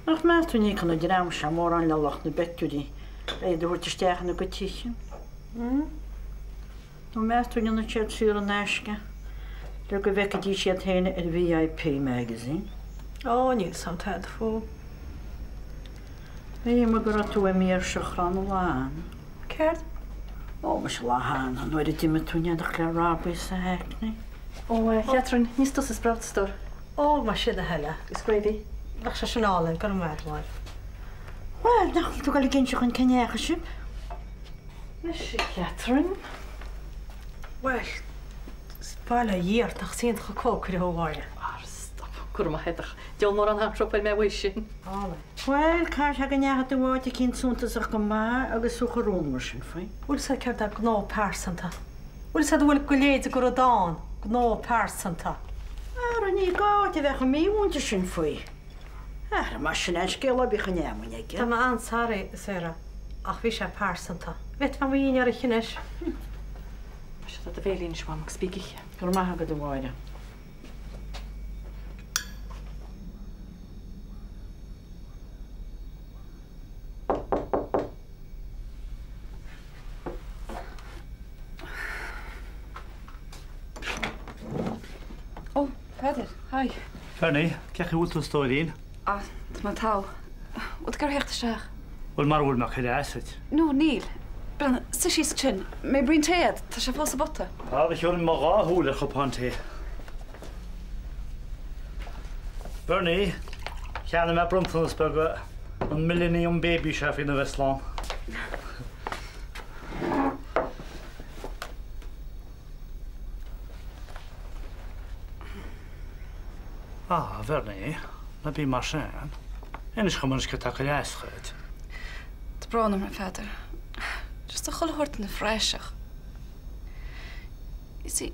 Ach, maar toen ik aan de raam schaamor aan lag de bed jullie, bij de hoort te stijgen een kwartiertje. Toen maar toen je het chat zuren naschke, dat ik wekken die chat heen in het VIP magazine. Oh, niet zo'n tijd voor. Nee, maar ik toen meer schran laan. Kert? Oh, maar slahan, dan wordt het met toen je de klaar is hek, nee. Oh, Catherine, niet tussen spraatstор. Oh, maar shit de helle. Is gravy. Wacht, ze snallen, kan hem maar. Wel, dacht ik toch al een kindje gaan kenjagen, Is Catherine? Wel, spala hier, toch zien het gekookt worden. Stop, kurma hedach. Deel maar aan haar op bij mij wishen. Wel, kan je kenjagen te worden, je kind zo'n te zeggen maar, ook zo geroen misschien, fijn. Hoe is het dat gno persenta? Hoe is het wel geleden gorodaan? Gno persenta. Ah, niet koud, je weg mee woontje zijn voor je. Ah, maar als je een schil heb je geen jammer, niet. Dan maar aan, sorry, Sarah. Ach, wie is het persenta? Weet van wie je niet recht is? Als je dat de veel in is, mag ik spreken. Dan mag ik het worden. Oh, Peter, hi. Fernie, krijg je goed te storen in? Ah, het moet hou. Wat kan je echt zeggen? Wel, maar wil maar gereisd. No, Neil. Ben, ze is chin. Mijn vriend heet. Dat is een valse botte. Ja, we gaan maar gaan holen op hand hier. Fernie, ga je met Bromsonsburg een millennium baby chef in de Westland. Ah, Fernie, dat ben je maar zijn. En is gewoon eens getakkerijst uit. Het branden, mijn vader. Het is toch gehoord in de vrijdag. Je ziet,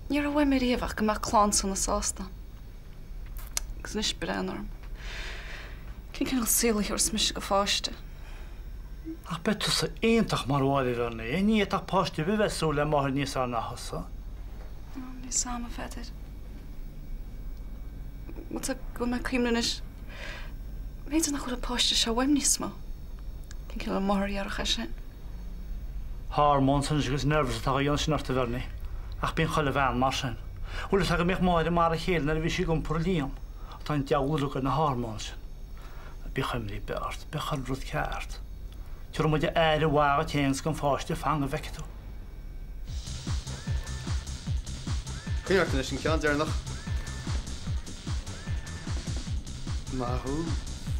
je hebt wel meer even gemaakt klants van de saasta. Ik is niet enorm. Ik kan nog zielig als mis gevaarste. Ach, beter ze één dag maar worden, Fernie. En niet dag past je weer zo lang maar niet zo naar huis. Niet samen, vader. Wat ik wil mijn kinderen is. Weet je nog hoe de postje zou hem niet smal? Ik kan maar jaren gaan zijn. Haar mensen is nervous dat hij ons naar te werken. Ik ben gewoon van marsen. Hoe dat ik me maar de maar heel naar de wist ik een probleem. Dan jou onderzoeken naar haar mensen. Ik ben geen meer beurt, ik ben geen rood kaart. Je moet je eigen wagen eens kan vast vangen weg toe. Kun je dus een kant daar nog? Maar hoe?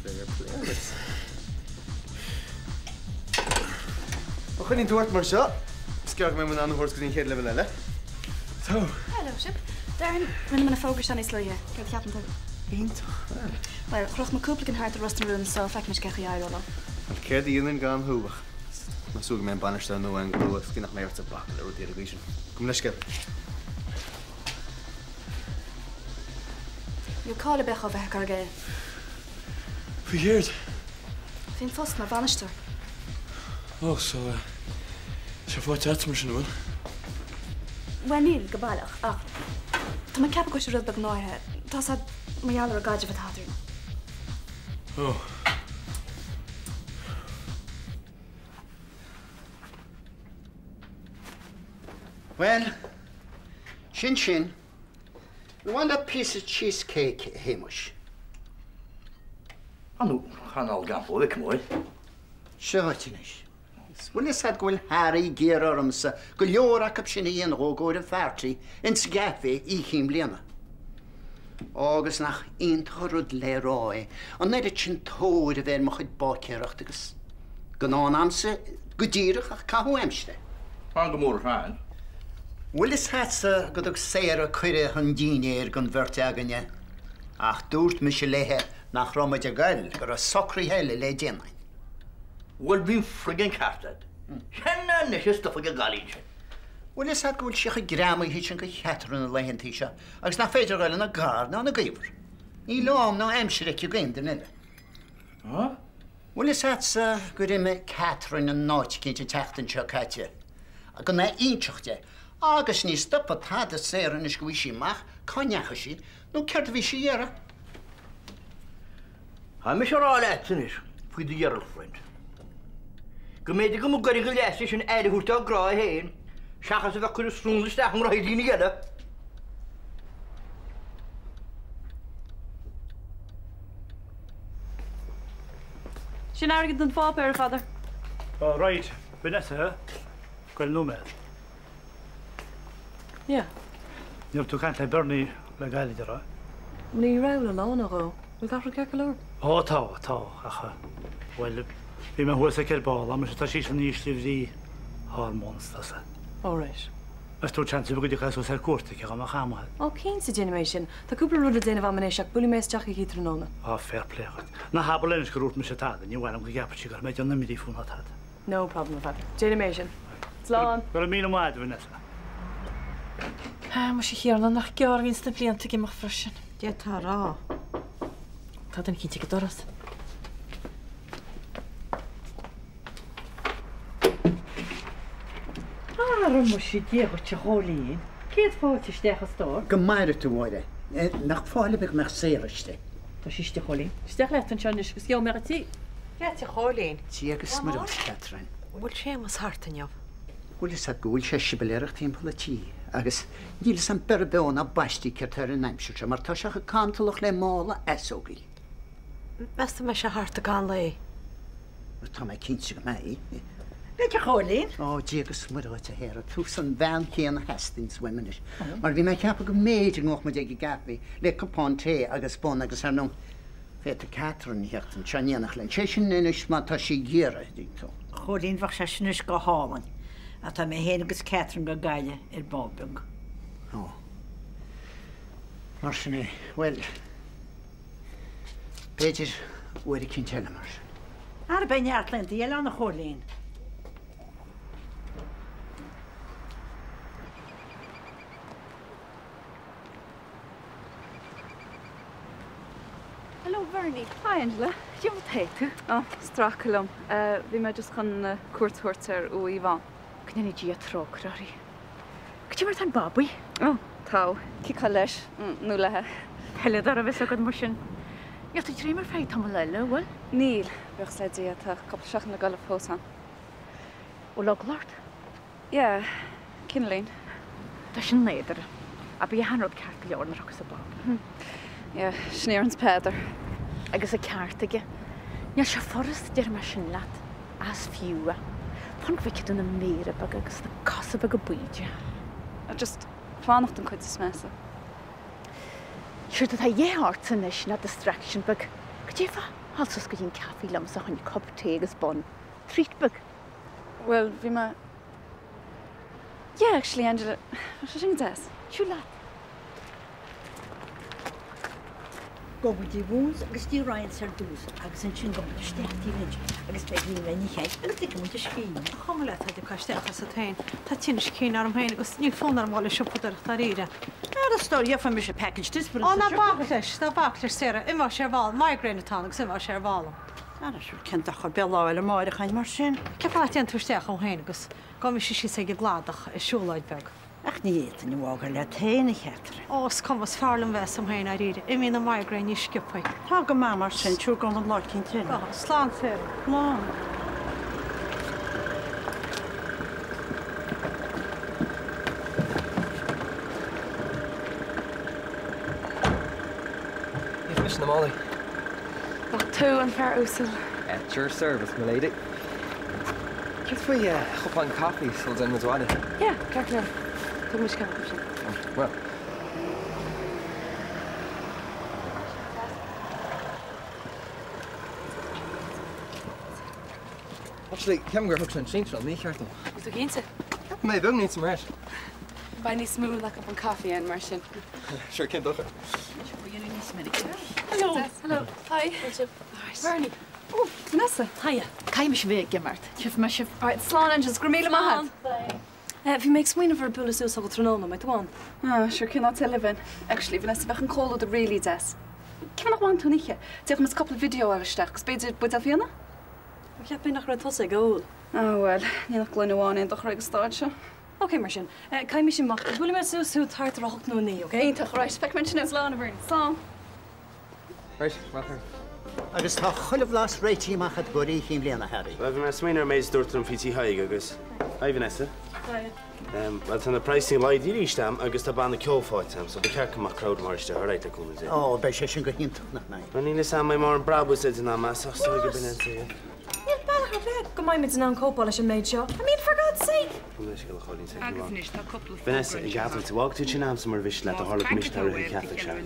Fair play. We gaan niet door, maar zo. Dus kijk met mijn andere woord kunnen geen leven hè? Zo. Hallo, Sip. Daarin ben ik focus aan iets leren. Kijk, het gaat met Eén toch? Maar ik krijg mijn koepelijk in hart rusten doen, zo vaak mis krijg je uit dan. Ik heb die in gaan hoog. Maar zoek mijn banner staan nu en geloof ik nog meer te pakken. Dat wordt de revision. Kom naar schip. Je kan de weg over elkaar gaan. Vergeerd. Vind vast naar Bannister. Oh, zo. Zo wat het maar doen. Wanneer geballig. Ach. Toen ik heb ik rustig bij nooit. Dat had mijn jaren gadje wat had Oh. Well, Shin. We want a piece of cheesecake, Hamish. Anu, gaan al gaan voor ik mooi. Shortinish. Wel is het wel Harry Gerarmse, Guljora Capsini en Rogo de Farti, en Sgafe I Himliana. August nach Introd Leroy, en net het Chintoor weer mag het bakkerachtiges. Genoonamse, Gudierig, Kahuemste. Aangemoord aan. Wel is het ze, god ook zeer kure hun dineer gun vertaganje. Ach, doort Michelehe nach Romadja Gul, gora sokri hele legenen. Wel, wie frigging kastet. Kenne niet is toch een galintje. Well is that gúil siach a gramma hí sin go cheatran na leihantí se, agus na féidir gaile na gár ná na gaibhar. Í lám ná aimsire ci gainden ile. Well is that go me Catherine an náit cinnte teachtain seo caite. A go na inseachte, agus ní stoppa tá a séran is go bhí síach cáneacha siad, nó ceart a bhí si dhéara. Ha me rá leis fui de Geralfriend. Go méidir go go go leis sin éidirúta grá a héin, seachas a bheith chuir strúnlasteach an raidína geile. Sin agad an fápéir fada. Right, Vanessa, goil nóméid. Yeah. Níor tú cant le Bernie le gaiile ra. Ní raibh le lán ará. Bhil gafra cecha leir? Tá, acha. Well, bhí me thuasa ceir báil, am tá sí san níos libhí hormóns tasa. Ó réis. As tú chance bugad chas ó cuarta ce am chamathe. Ó cén sa generation, Tá cúpla rud a déanamh amnéiseach bula mééis teach í tróna. Fair play. Na habal lenis go rút me se táda, ní bhhainm go gapatí go méid an na midí fún tá. No problem fad. Generation. Slán. Go mí máid Vanessa. Mu sé chéarna nach gear vín na blianta gimach freisin. Dé tá rá. Tá den cinnte go doras. Mu sé déag te hólíín. Céad fáte steach stá? Go maire tú bhide, nach fáile beh me séiriste. Tá síiste cholín. Steach leit an seannis gus geo megatí. Ge te cholín. Tí agus mar Catherine. Bhil sé mas hartaineh. Bhfuil is gúil sé sibeléireach timppla tí, agus díle san berbén a baistí ceirtar an neimsúte, mar tá seach a cantalach le mála esógaí. Mesta me se harta gan lei. Tá mé cinse go mé. Le te hólín? Díagus muráte héir, tú san bhean chéan hestins womenis. Mar bhí me ceappa go méidir ngoch me ag gapi, le copán té agus bon agus ar nó féta Catherine heachtan seaníanach len. Sé sin inis má tá sí ggéire dító. Hólín bhah se sinis go háman. A tá mé héana agus Catherine go gaile Bobbing. Mar sinné, well, Péidir bhuiir cinn teile mar. Ar ben neartlainn díal an na hólín. Hello, Bernie. Hi, Angela. You have a tattoo? Oh, straculum. We might just come kurtzhorter o Ivan. Cna ní dí trócraí. Go mar an Bobby? Oh, tau. Cica leis. Nú lethe. Heile ar a bheits agad mar sin. Ja tú trí mar féid tam leile, bhfuil? Níl. Bech sé dí a couple seach na galh fósan. Ó Loglart? Yeah, Kinlín. Tá sin néidir. A bí hanrod ceart leor na agus a Bob. Yeah, snéarns Peder. Agus a ceartaige. Níl se forras dear mar sin leat. As fiúa. Fan bhaice duna méra bag agus na casa bag a buide. Just fánacht an chuid is mesa. Siúr tá dhéart san is na distraction bag. Go dé fa halsas go dtín caí lam sa chuin cop té agus bon. Treat bag. Well, bhí me... Yeah, actually, Angela, what sin des? Siú leat. Go bhí bhús agus tí Ryan ar dús agus an sin go steachtíí agus be hí le níchéid agus tí mu scín. Chom le idir caiisteachchas a tain. Tá tinnis cín ar am héin agus ní fónar mála siúpaidir tá ríre. Ar a stóí fan mis a package dispar. Á ná baglis, tá baglir séra, imá sé bháil, migraine agus imá sé bhála. Anasú cin a chu beáil a máir a chain mar sin. Ceáit an túisteach ó héin agus go mi si sé go gládach i siúlaid beg. Ach níiad ní bhágar le téna cheatre. Os commas fearlam bheits am héin a ríre, I mí na migraine ní scipaid. Tá go má mar sin trú go an láid cin tú. Slán fér. Lá. You've missed them, Ollie. Tú an fear úsil. At your service, my lady. Just for you, hop on coffee, so then as well. Yeah, Carter. Tú mis ceap sin. Well. Actually, Kevin gur hooks an sinch on me, Carter. Is tú gínsa? May bug needs some rest. Ba ní smúth le an coffee an mar sin. Sure, Kim Ducher. Hello. Hello. Hi. Bernie. Oh, Vanessa. Hiya. Caiim is bhéh gemart. You've me sib. All right, slán and just gramíle mahan. Bhí méid smoine bhar bulas ús go tróna mai dháin. Sure cannot tell even. Actually, Vanessa bach an call the really des. Can I want to niche? Take me a couple video ar stach. Spade bud Fiona? Ik heb bin nach ra tosa goal. Oh well, ní nach glunháin in doch reg start se. Okay, mar sin. Cai mi sin macht. Bhfuil me sú tart rocht nó ní, okay? Éintach reis spec mention is lá bhrin. Sá. Right, well, Agus tá chuileh las réití machchad goí chin bliana Harry. Well, me smaoinar méid dúirtar an fití haig agus. Hi, Vanessa. Well, tan na pricing leid íristam agus tá banna ceolfáitam, so be cearcha mar crowd mariste ar réite cúna dé. Ó, bei sé sin go hiintach nach naid. Well, níle sam mai mar an brabus idir na mas, ach so go bin into. Níl bailach ar bheith go maiid an cópáil leis an méid seo. I mean, for God's sake! Vanessa, ik had het walk to Chinam some revision at the Harlech Mishnah Catholic shop.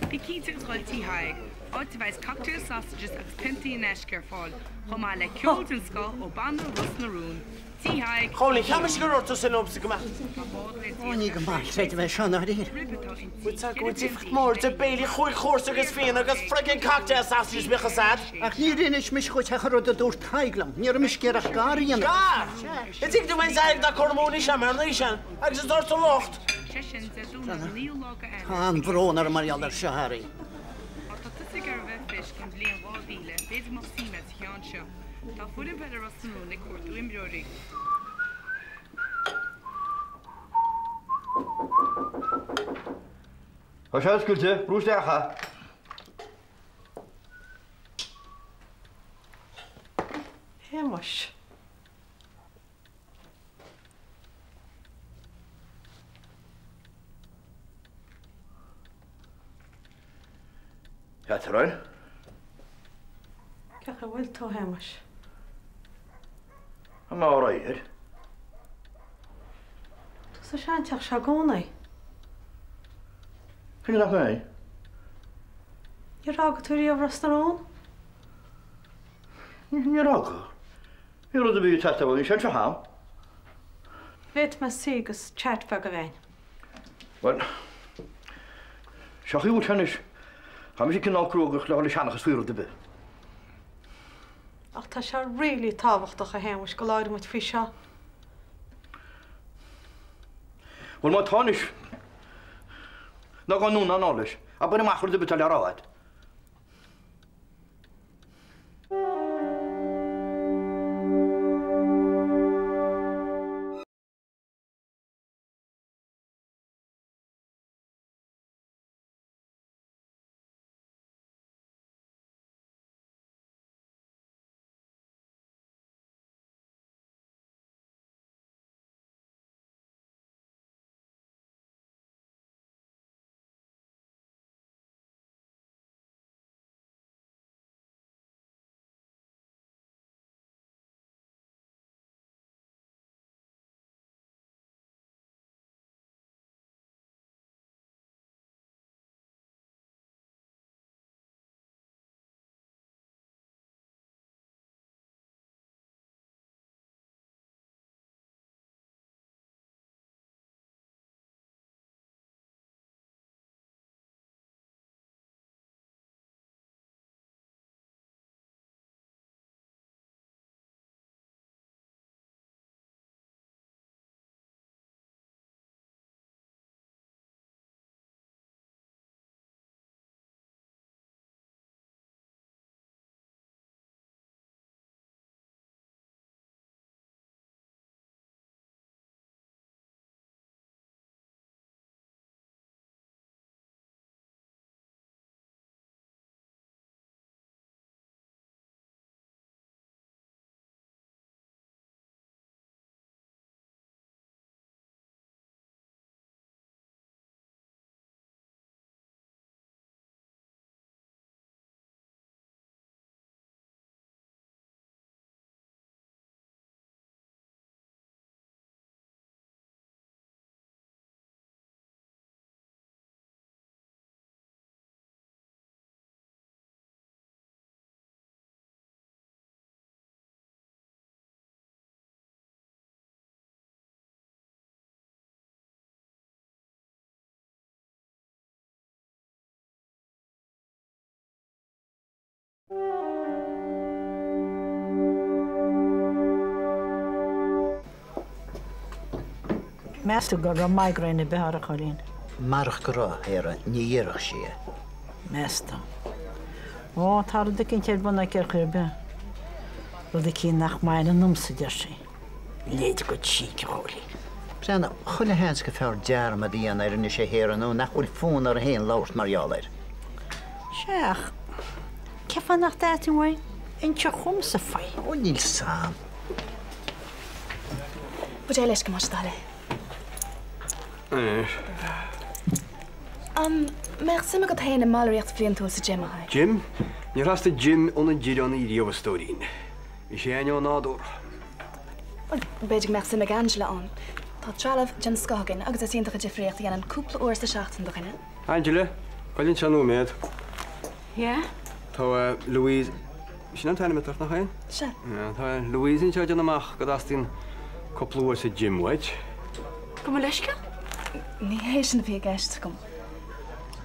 The key to tea high. Uitwijs cocktail sausages as pinty and eshkerfall. Homale kjolt en skull o bando rusnaroon. Tea high. Holy, how much you got to send up to come out? Oh, ní go mar, sé bheith seán ar ír. What's more to Bailey Hoy horse agus féin agus friggin cocktail sausages bich asad? Ach ní rinneis mis chuid a churad a dúr taiglam, níar mis gearach garíon. Gar! It's ik do mijn zaak dat kormoni shamer nation. Agus is dort te locht. Tá an bhrón ar marialar se Harry. Fish can blame all dealer. Beds must see me as John show. Tá fuidir better rasnú na cuatú imbreorí. Tá sé scuilte, brús decha. Hémas. Ja, terrein. Ceach a bhfuil tú hémas. Am má ráir. Tá sean teach se gcónaí. Cyn nach mei? I'r rhaid túr i ofras ar ôl? Ní rága. Ní rud a bhí tata bhil ní sin se ham. Bheit me sí gus chat fe go bhéin. Wel, seach íú tenis. Cha mi sé cyn ácrúgach le seannach a sfuúr de be. Ach tá se rilí táhachtach a hémas go láir muid fi seo. Wel, má tánis. Na gan nún an ális. A buna machar de betal ar áid. Measta gur ra migraine behar a cholín. Marach gorá ar níireach sé. Measta. Ó, tar de cinn teir buna ceir chuir be. Rud cí nach main an numsa de sé. Léidir go tí choí. Brenna, chuile hens go fear dearm a dtíana ar in sé héar anú nach bhfuil fún ar a héon láirt marheáir. Seach, cefa nach dátin bhain? In te chum sa fai. Ó níl sam. Bud é leis go mar stáile. Meach sim go taine máíocht bblion tú sa Jim haid. Jim? Ní rasta Jim óna ddíanna í riomhstóín. I sé aine nádú. Beidir meach sim Angela an. Tá trealah Jan Scogan agus a síontacha difriocht an an cúpla uair sa seachtain do chinine. Angela, coilín seanú méad. Yeah? Tá Louise... Sin an taine metar nach hain? Se. Tá Louise in seoid amach go dastín cúpla uair sa Jim waid. Go leisce? Ní hééis sin bhí gceist gom.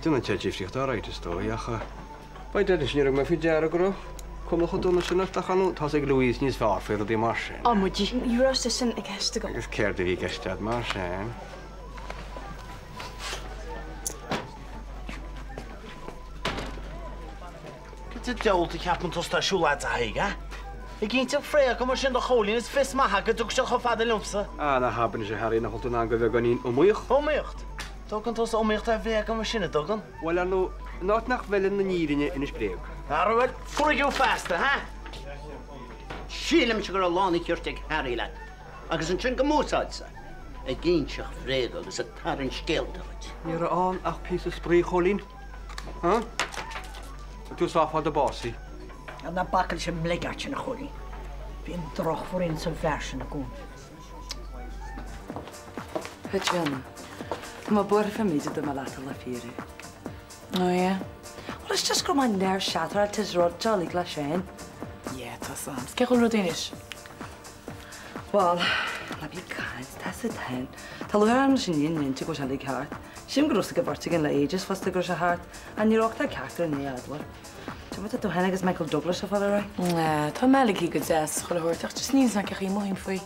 Dúna te ddífriocht áráid is tóíacha. Ba de sin me fi deara go cum chu dúna sin nachchanú tá ag Louise níos fear féidir dí mar sin. Amúdí Dúráiste sin ag ceiste gom. Agus céir de bhí geistead mar sin. Go deolta ceapan tostar siúlaid a haige? I gínte fréa go mar sin do cholín is fis maitha go dúg se cho fada lumsa. Na haban sé haí nach chuú an go bheith ganín ómíoch? Ómíocht? Tugann tos ómíocht a bhé go mar sinna dogan? Well nó náit nach bhfuilin na nírinne ina spréog. Arhfuil fuigiú festa, ha? Sílam se gur a lána chuirteag Harry le. Agus an sin go mósáidsa. A ggéintseach fréag agus a tarann scéaltaid. Níar an ach pí a spré cholín? Ha? Tú sáfá de básaí. An na bakil sem mlegart sin a choí. Bhíon droch for in sa versin a gún. Hedjan, má bor famíide do malata la fíri. No, yeah. Well, it's just go my nerve shatter at his rod jolly glashain. Yeah, that's Skechel Rodinish. Well, na be kind, that's it then. Taluhar sin yin to go shall heart. Sim gross go bartigan la ages fast to go heart, and you're octa character in the adler. So what to Hennig is Michael Douglas of other right? Nah, Tom Maliki good zest, Holhoort, just needs like a him free.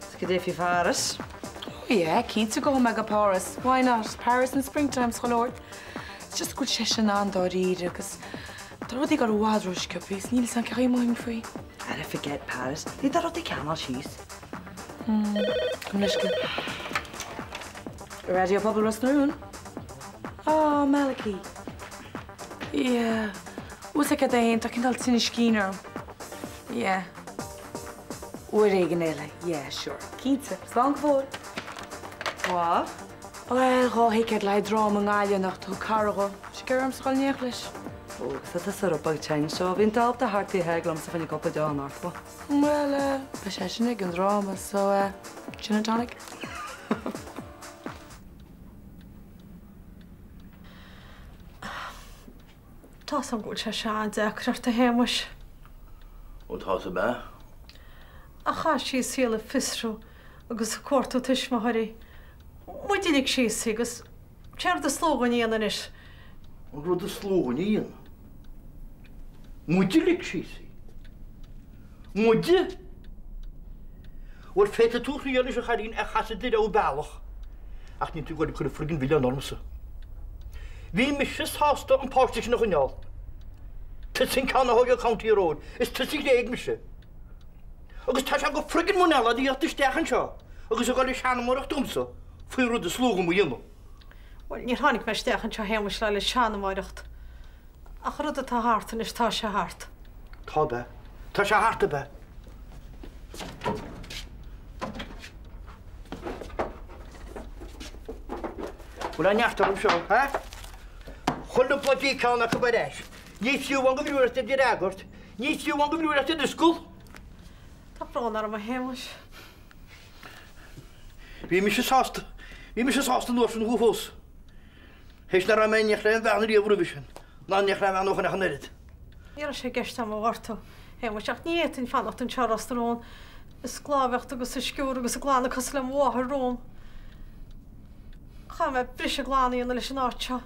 Skidify Paris. Oh, yeah, keen to go mega Paris. Why not? Paris in springtime, Holhoort. It's just good session on Doddy, because Dorothy got a wild rush cuppies, Neil San him free. I forget Paris. Did that Dorothy camel cheese? Radio Pubble Rosnaroon? Oh, Maliki. Yeah. What's like a day and talking about Sinish Keener? Yeah. We're Reganella. Yeah, sure. Keats, long for. What? Well, he could lie drama and Alia nach to Cargo. She can't school in English. Oh, that's a rubber change. So I've been told the heart to Haglum so when you go to John Arthur. Well, Pashashnik and drama, so, gin and tonic. Tás an gúil se seán de chuirta héimeis. Ó tá a be? A cha sí síla fisrú agus cuatú tuis mathirí. Muidirnig sí agus tear de slógan íanaan is. Rud a slógan íon? Muidirlig síí? Muide? Wel féta tú chuíanana a charín a chasadir ó bailach. Ach ní tú goid chud a frigin bhile normsa. Bhí mis hásta an páiste sin na chuneáil. Tusin canna hoga County Road, is tusin léag mise. Agus tá se go frigin mnela dí at istechan seo, agus a gáil seanamórach dumsa, faoi rud a slúga mu dhéanam. Well, ní tháinig me stechan seo héimeis le seanamóireacht. A rud a tá háartan is tá se háart. Tá be. Tá se háarta be. Bhfuil a neachtarm seo, ha? Chun na plotí cána go baréis. Níos fiú an go bhriúirta de agurt, níos fiú an go bhriúirta de scúl. Tá brán ar a héimeis. Bhí mis sásta nuair san húfós. Héis na raméineach le an bheanna díomhruvisin, ná neach le bheanach nach an irid. Níar sé gceist am bhharta. Héimeis ach níon fannacht an tearrastarón. Is glábhecht agus is sciúr agus a glána cos le mháthair róm. Cha me brise glánaí an leis an áitse.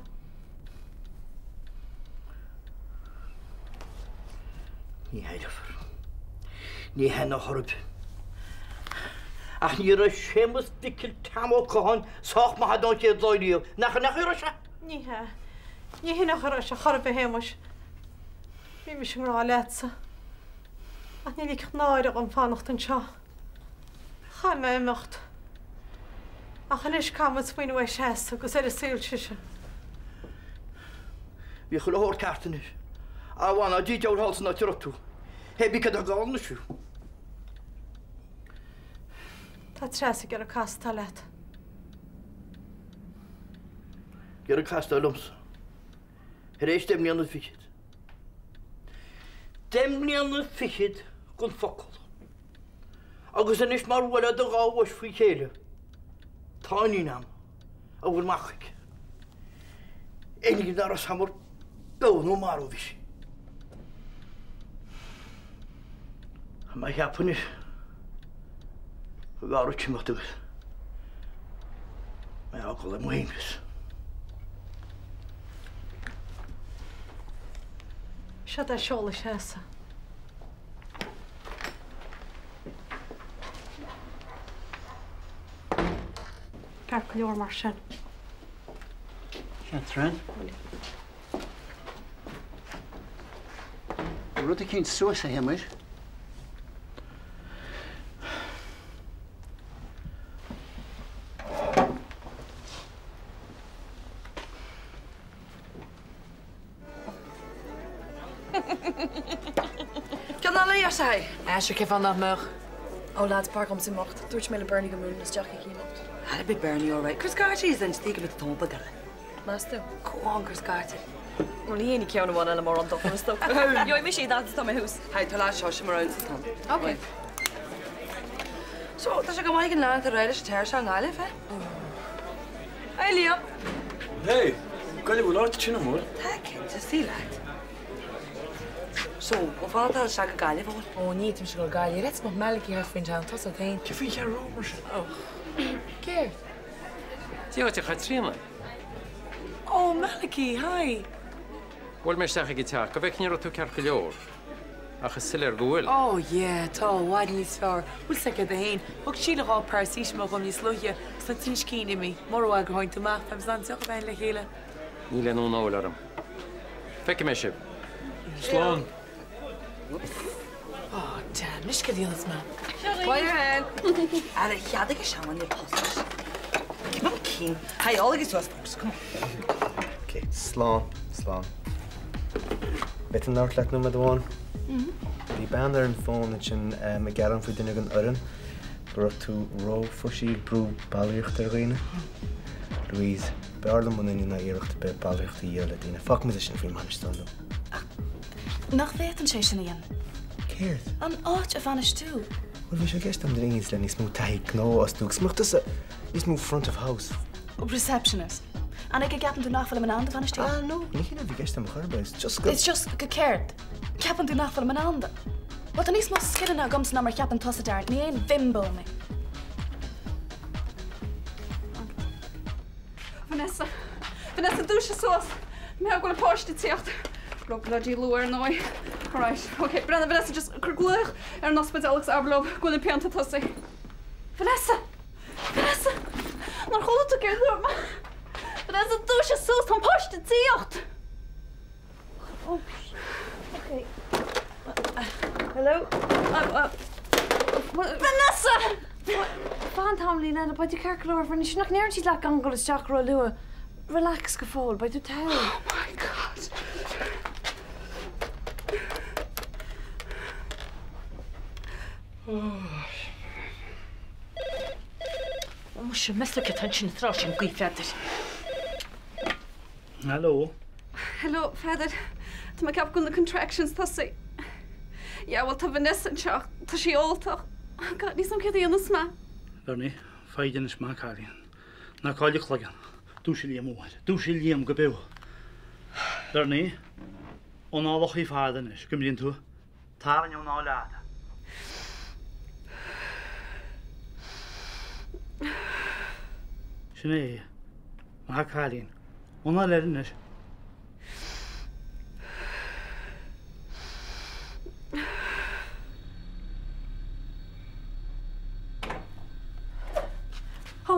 Ní heidirfar. Ní henna chorb. Ach ní a sémas dicil tamó cáin soch má hadá cé dóiríomh. Nach ar se? Níthe. Ní hí nach se chorbe hémas. Bhí me sin rá lesa. A ní lí náide an fannacht an seo. Cha mé imecht. A chanis camas faoin bh sé agus é a síl siise. Bhí chu leir cartanis. A bháin a dí deorhalsan na tuirú. Hebí cad a gáil na siú. Tá tresa gur a castá leat. Gur a castá lumsa. Rééis demlíanana fichiid. Demlíanana fichiid gon focail. Agus inis mar bhfuil a gáhais faoi chéile. Táinínam a bhfuil machaig. Énig dar a samar beanú mar ó bhís. A mai heapanis a gáú tíachtugus. Mai ágail am muhéimis. Se a seola sésa. Gar go leor mar sin. Catherine? Rud a cén suas a héimiid? Can na leir sé? Eisiau cef an nach ó lád park am sin mocht. Dúirt mé le Bernie go mún is deach í mocht. Had big Bernie all right. Chris Garty is an stíige mit tompa gile. Mástu? Cóán Chris Garty. Well, ní hénig ceanna bhána le mar an dochna sto. Jo, mi sé dá tá hús. Hai tá lá seo sem mar an tan. Okay. So, tá sé go maiid an lá a réidir sé teir se an gáile fe? Hey, Liam. Hey, gaile bhfuil áit sin mór? Tá cinnte sí leid. So, ó fáil se go gáile bhil? Ó, ní tim se go gáile. Réit má meí ar fin an tas a tain. Ce fhí ar Robert? Oh. Céir? Tíá te cha trína? Ó, Malachi, hi. Bhfuil mé seach go teach, go bheith cíar tú cear go leor. Achas silir go bhfuil. Ó, yeah, tá, bhaid níos fear. Bhfuil sa go hain. Thug síle á persís má gom níos luche, san tí cíine mi. Mar bhil go háint amach, fem san teach bhain le chéile. Ní le nó náil arm. Feice mé sib. Slán. Oh, damn, nis go dtíonas ma. Báir hen. Ar a cheada go seaman í postas. Mam cín. Hai, álagus tú as fós, come on. Okay, slán. Bet an náir leat nó mad bháin. Bhí ban ar an fón sin me garan faoi duine an oran, gur tú ró fosí brú bailíocht ar réine. Louise, bearla munaí na iirecht be bailíocht í dhéile daine. Fach mu sin faoi manistandú. Nach bhéit an sé sin íon. Céirt? An áit a bhanis tú. Well, bhí sé gceist am dringis le níos mú taí gná as tú, smachtas níos mú front of house. Receptionist. An ag gapan tú nachfuil an an bhanis tú? No, ní chéna bhí gceist am churbe, it's just It's just go céirt. Ceapan tú nachfuil an anda. Wat an níos má skidan a gomsan am mar ceapan tosa deart, ní éon bimbo me. Vanessa, dúis a sós. Me go le páiste tíocht. Blo bloody luar nói. All right. Okay, Brenna, Vanessa just curgluch ar an hospitalagus ablob gwyn pianta tosi. Vanessa! Nar chola tú ger ddwr ma. Vanessa, dúis a sós tan páiste tíocht. Oh, okay. Hello? Vanessa! Fan tamlín na baid ceir leir fan sin nach neirtí le angol is teach ro lua. Relax go fáil, baid tú tell. Oh my God. Ó se mis go tan sin rá sin gí feidir. Hello. Hello, Feather. Tá me ceap gon na contractions tosi. Ja, well, tá Vanessa an seach, tá sí oltach. God, ní som céad íonas ma. Bernie, faidan is má cáíonn. Na cáile chhlagan. Dú sé líam móid. Dú sé líam go bew. Bernie, ón álach í fádan is, gymríonn tú. Tá an ón áláda. Sinné, má cáíonn. Ón áládan is.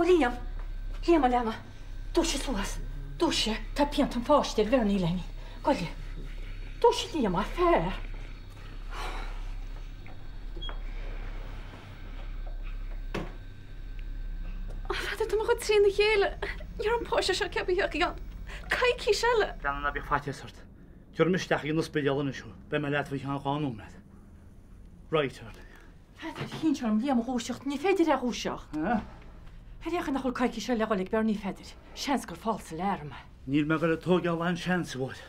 Liam. Liam a lema. Dúise suas. Dúise tá peant an fáistir bhearnaí lení. Goile. Dúise Liam a fér. Fada tú chud trí na chéile. Ar an páiste se cebeíoach gan. Caiicí seile. Gan na bh fáteart. Tuair misteach í na spéalna siú, be me leat bhí an gáú me. Reiter. Fada hín sem Liam rúiseocht ní féidir a rúiseach. Heíocha nach chuil caiicí se leáil ag bearnaí féidir. Seans gur fáilsa léirme. Níl me go le tógeáil an seansa bhid.